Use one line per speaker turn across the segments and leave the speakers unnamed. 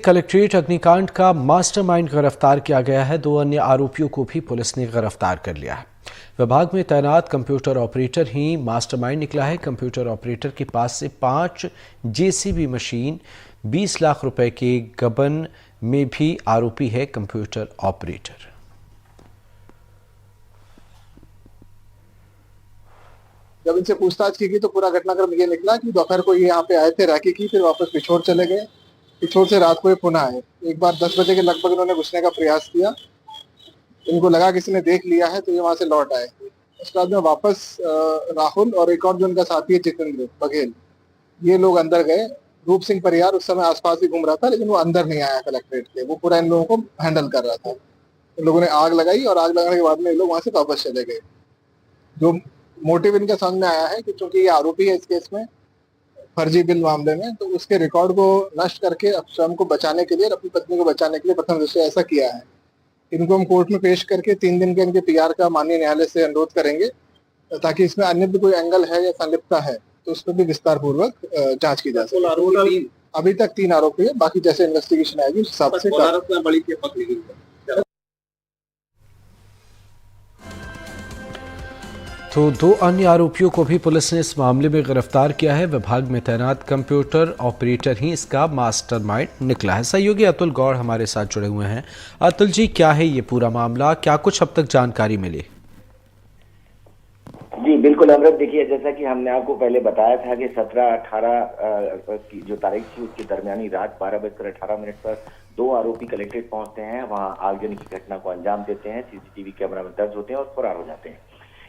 Collectorate अग्निकांड का mastermind गिरफ्तार किया गया है। 2 अन्य आरोपियों को भी पुलिस ने गिरफ्तार कर लिया है। विभाग में तैनात कंप्यूटर ऑपरेटर ही मास्टरमाइंड निकला है। कंप्यूटर ऑपरेटर के पास से 5 जेसीबी मशीन, 20 लाख रुपए के गबन में भी आरोपी है कंप्यूटर ऑपरेटर।
जब इनसे पूछताछ की गई तो पूरा घटनाक्रम ये निकला कि दोपहर को ये यहाँ पे आए थे, रैकी की, फिर वापस पिछोर चले गए। पिछोर से रात को ये पुनः आए। एक बार 10 बजे के लगभग इन्होंने घुसने का प्रयास किया। इनको लगा किसी ने देख लिया है तो ये वहां से लौट आए। उसके बाद में वापस राहुल और एक और जो उनका साथी है जितेंद्र बघेल, ये लोग अंदर गए। रूप सिंह परियार उस समय आसपास ही घूम रहा था, लेकिन वो अंदर नहीं आया कलेक्ट्रेट के। वो पूरा इन लोगों को हैंडल कर रहा था। इन लोगों ने आग लगाई और आग लगाने के बाद में ये लोग वहां से वापस चले गए। जो मोटिव इनका समझ में आया है कि चूंकि ये आरोपी है इस केस में, फर्जी बिल मामले में, तो उसके रिकॉर्ड को नष्ट करके स्वयं को बचाने के लिए और अपनी पत्नी को बचाने के लिए प्रथम दृष्टया ऐसा किया है। इनको हम कोर्ट में पेश करके 3 दिन के इनके पीआर का माननीय न्यायालय से अनुरोध करेंगे, ताकि इसमें अन्य भी कोई एंगल है या संलिप्तता है तो उस पर भी विस्तार पूर्वक जांच की जा सके। अभी तक 3 आरोपी है, बाकी जैसे इन्वेस्टिगेशन आएगी उस हिसाब से।
तो 2 अन्य आरोपियों को भी पुलिस ने इस मामले में गिरफ्तार किया है। विभाग में तैनात कंप्यूटर ऑपरेटर ही इसका मास्टरमाइंड निकला है। सहयोगी अतुल गौड़ हमारे साथ जुड़े हुए हैं। अतुल जी, क्या है ये पूरा मामला, क्या कुछ अब तक जानकारी मिली?
जी बिल्कुल अमृत, देखिए जैसा कि हमने आपको पहले बताया था कि 17-18 की जो तारीख थी उसके दरमियानी रात 12:18 पर 2 आरोपी कलेक्ट्रेट पहुंचते हैं। वहां आगजनी की घटना को अंजाम देते हैं, सीसीटीवी कैमरा में दर्ज होते हैं और फरार हो जाते हैं।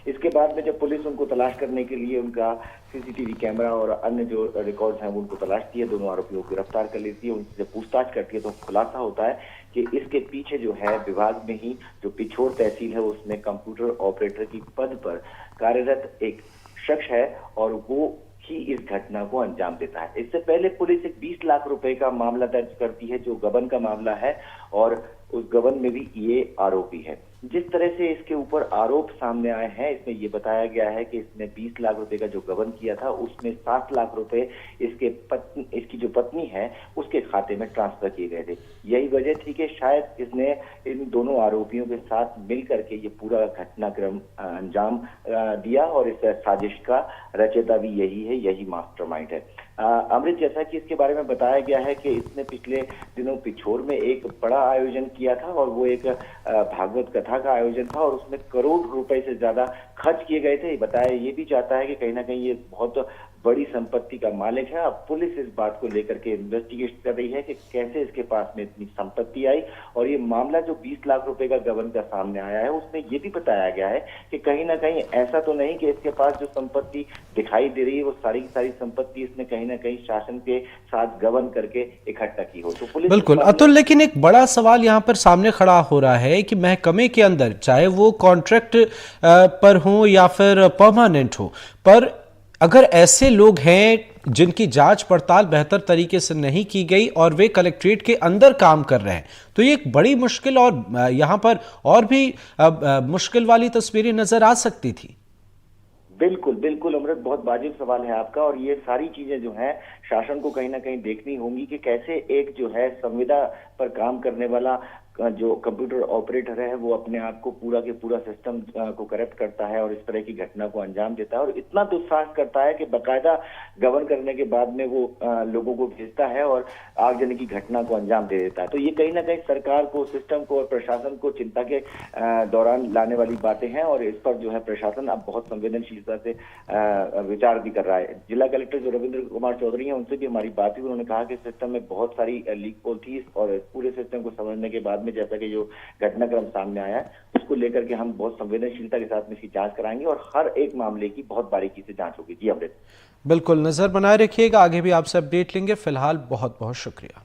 इसके बाद में जब पुलिस उनको तलाश करने के लिए उनका सीसीटीवी कैमरा और अन्य जो रिकॉर्ड्स हैं वो उनको तलाशती है, दोनों आरोपियों को गिरफ्तार कर लेती है, उनसे पूछताछ करती है तो खुलासा होता है कि इसके पीछे जो है विभाग में ही जो पिछोर तहसील है उसमें कंप्यूटर ऑपरेटर की पद पर कार्यरत एक शख्स है और वो ही इस घटना को अंजाम देता है। इससे पहले पुलिस एक 20 लाख रुपए का मामला दर्ज करती है जो गबन का मामला है और उस गबन में भी ये आरोपी है। जिस तरह से इसके ऊपर आरोप सामने आए हैं इसमें ये बताया गया है कि इसने 20 लाख रुपए का जो गबन किया था उसमें 7 लाख रुपए इसकी जो पत्नी है उसके खाते में ट्रांसफर किए गए थे। यही वजह थी कि शायद इसने इन दोनों आरोपियों के साथ मिल करके ये पूरा घटनाक्रम अंजाम दिया और इस साजिश का रचयिता भी यही है, यही मास्टरमाइंड है। अमृत, जैसा कि इसके बारे में बताया गया है कि इसने पिछले दिनों पिछोर में एक बड़ा आयोजन किया था और वो एक भागवत कथा का आयोजन था और उसमें करोड़ रुपए से ज्यादा खर्च किए गए थे। बताया ये भी जाता है कि कहीं ना कहीं ये बहुत बड़ी संपत्ति का मालिक है। अब पुलिस इस बात को लेकर के इन्वेस्टिगेट कर रही है कि कैसे इसके पास में इतनी संपत्ति आई और ये मामला जो 20 लाख रुपए का गबन का सामने आया है उसमें ये भी बताया गया है कि कहीं ना कहीं ऐसा तो नहीं कि इसके पास जो संपत्ति दिखाई दे रही है वो सारी की सारी संपत्ति इसने कहीं ना कहीं शासन के साथ गबन करके इकट्ठा की हो। तो पुलिस
बिल्कुल अतुल, लेकिन एक बड़ा सवाल यहाँ पर सामने खड़ा हो रहा है कि महकमे के अंदर चाहे वो कॉन्ट्रैक्ट पर हो या फिर परमानेंट हो, पर अगर ऐसे लोग हैं जिनकी जांच पड़ताल बेहतर तरीके से नहीं की गई और वे कलेक्ट्रेट के अंदर काम कर रहे हैं तो ये एक बड़ी मुश्किल और यहाँ पर और भी मुश्किल वाली तस्वीरें नजर आ सकती थी।
बिल्कुल बिल्कुल अमृत, बहुत वाजिब सवाल है आपका और ये सारी चीजें जो हैं शासन को कहीं ना कहीं देखनी होंगी कि कैसे एक जो है संविदा पर काम करने वाला जो कंप्यूटर ऑपरेटर है वो अपने आप को पूरा के पूरा सिस्टम को करप्ट करता है और इस तरह की घटना को अंजाम देता है और इतना दुस्साहस करता है कि बकायदा गबन करने के बाद में वो लोगों को भेजता है और आगजनी की घटना को अंजाम दे देता है। तो ये कहीं ना कहीं सरकार को, सिस्टम को और प्रशासन को चिंता के दौरान लाने वाली बातें हैं और इस पर जो है प्रशासन अब बहुत संवेदनशीलता से विचार भी कर रहा है। जिला कलेक्टर जो रविंद्र कुमार चौधरी हैं उनसे भी हमारी बात हुई, उन्होंने कहा कि सिस्टम में बहुत सारी लीक पोल थी और पूरे सिस्टम को समझने के बाद में जैसा कि जो घटनाक्रम सामने आया है उसको लेकर के हम बहुत संवेदनशीलता के साथ में इसकी जांच कराएंगे और हर एक मामले की बहुत बारीकी से जांच होगी। जी अमृत,
बिल्कुल नजर बनाए रखिएगा, आगे भी आपसे अपडेट लेंगे। फिलहाल बहुत बहुत शुक्रिया।